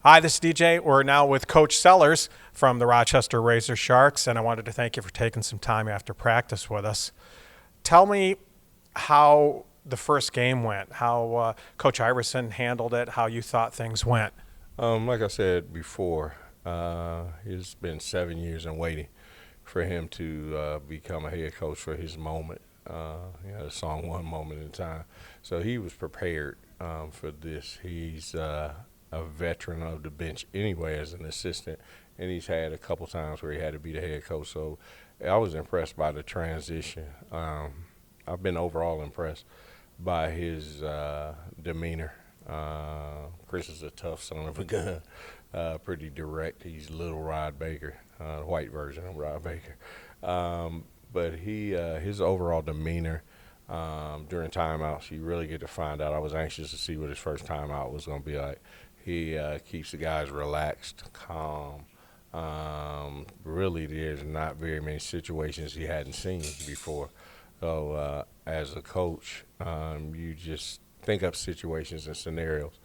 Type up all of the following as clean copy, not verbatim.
Hi, this is DJ. We're now with Coach Sellers from the Rochester RazorsSharks, and I wanted to thank you for taking some time after practice with us. Tell me how the first game went, how Coach Iverson handled it, how you thought things went. Like I said before, it's been 7 years in waiting for him to become a head coach for his moment. The song "One Moment in Time." So he was prepared for this. He's a veteran of the bench anyway as an assistant, and he's had a couple times where he had to be the head coach. So I was impressed by the transition. I've been overall impressed by his demeanor. Chris is a tough son of a gun, pretty direct. He's little Rod Baker, the white version of Rod Baker. But his overall demeanor during timeouts, you really get to find out. I was anxious to see what his first timeout was going to be like. He keeps the guys relaxed, calm. Really, there's not very many situations he hadn't seen before. So as a coach, you just think up situations and scenarios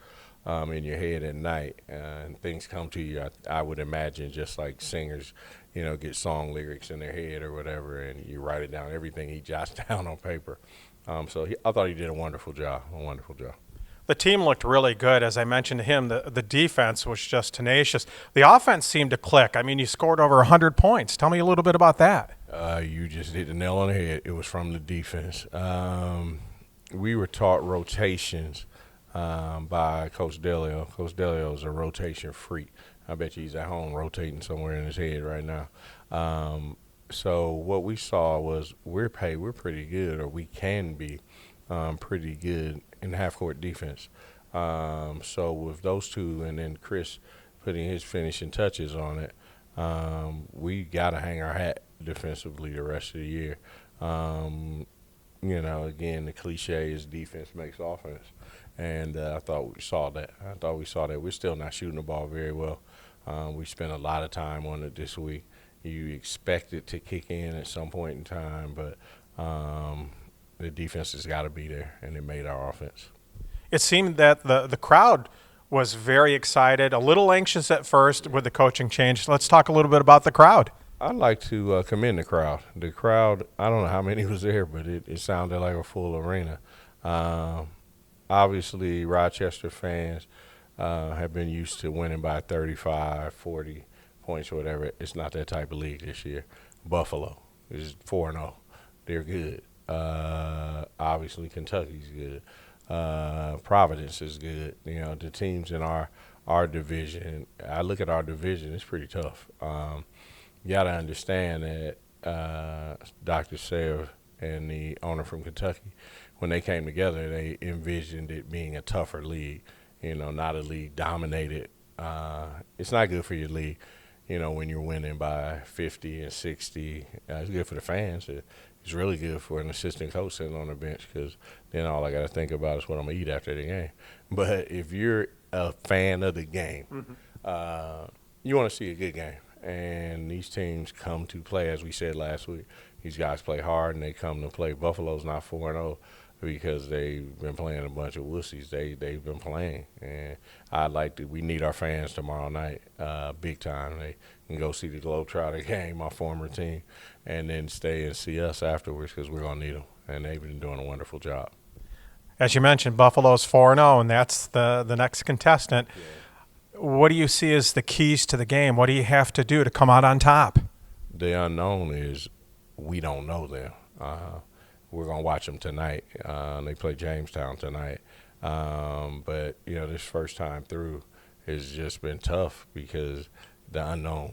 in your head at night, and things come to you. I would imagine just like singers, get song lyrics in their head or whatever, and you write it down. Everything he jots down on paper. I thought he did a wonderful job. A wonderful job. The team looked really good. As I mentioned to him, the defense was just tenacious. The offense seemed to click. I mean, you scored over 100 points. Tell me a little bit about that. You just hit the nail on the head. It was from the defense. We were taught rotations by Coach Delio. Coach Delio is a rotation freak. I bet you he's at home rotating somewhere in his head right now. So what we saw was we're pretty good, or we can be pretty good in half-court defense. So with those two, and then Chris putting his finishing touches on it, we got to hang our hat defensively the rest of the year. Again, the cliche is defense makes offense, and I thought we saw that. We're still not shooting the ball very well. We spent a lot of time on it this week. You expect it to kick in at some point in time, but the defense has got to be there, and it made our offense. It seemed that the crowd was very excited, a little anxious at first with the coaching change. Let's talk a little bit about the crowd. I'd like to commend the crowd. The crowd, I don't know how many was there, but it sounded like a full arena. Obviously, Rochester fans have been used to winning by 35, 40 points or whatever. It's not that type of league this year. Buffalo is 4-0. They're good. Obviously, Kentucky's good. Providence is good. The teams in our division, I look at our division, it's pretty tough. You got to understand that Dr. Sayer and the owner from Kentucky, when they came together, they envisioned it being a tougher league, not a league dominated. It's not good for your league, when you're winning by 50 and 60. It's good for the fans. It's really good for an assistant coach sitting on the bench, because then all I got to think about is what I'm going to eat after the game. But if you're a fan of the game, you want to see a good game. And these teams come to play, as we said last week. These guys play hard, and they come to play. Buffalo's not 4-0 because they've been playing a bunch of wussies. They've been playing. And we need our fans tomorrow night, big time. They can go see the Globetrotter game, my former team, and then stay and see us afterwards, because we're going to need them. And they've been doing a wonderful job. As you mentioned, Buffalo's 4-0, and that's the next contestant. Yeah. What do you see as the keys to the game? What do you have to do to come out on top? The unknown is we don't know them. We're going to watch them tonight. They play Jamestown tonight. But, this first time through has just been tough because the unknown.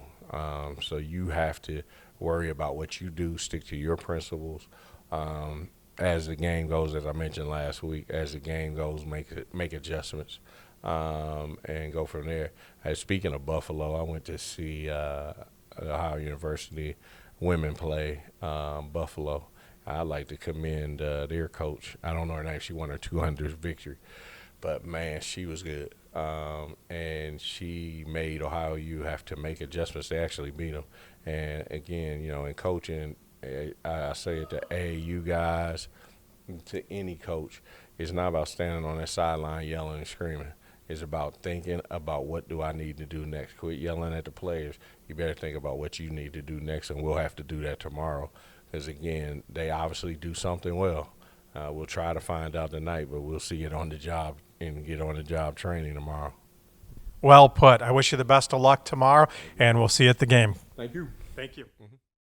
So you have to worry about what you do, stick to your principles. As the game goes, as I mentioned last week, as the game goes, make adjustments. And go from there. Speaking of Buffalo, I went to see Ohio University women play Buffalo. I'd like to commend their coach. I don't know her name. She won her 200th victory. But, man, she was good. And she made Ohio U have to make adjustments. They actually beat them. And, again, in coaching, I say it to AAU guys, to any coach, it's not about standing on that sideline yelling and screaming. It's about thinking about what do I need to do next. Quit yelling at the players. You better think about what you need to do next, and we'll have to do that tomorrow. Because, again, they obviously do something well. We'll try to find out tonight, but we'll see it on the job and get on the job training tomorrow. Well put. I wish you the best of luck tomorrow, and we'll see you at the game. Thank you. Thank you. Mm-hmm.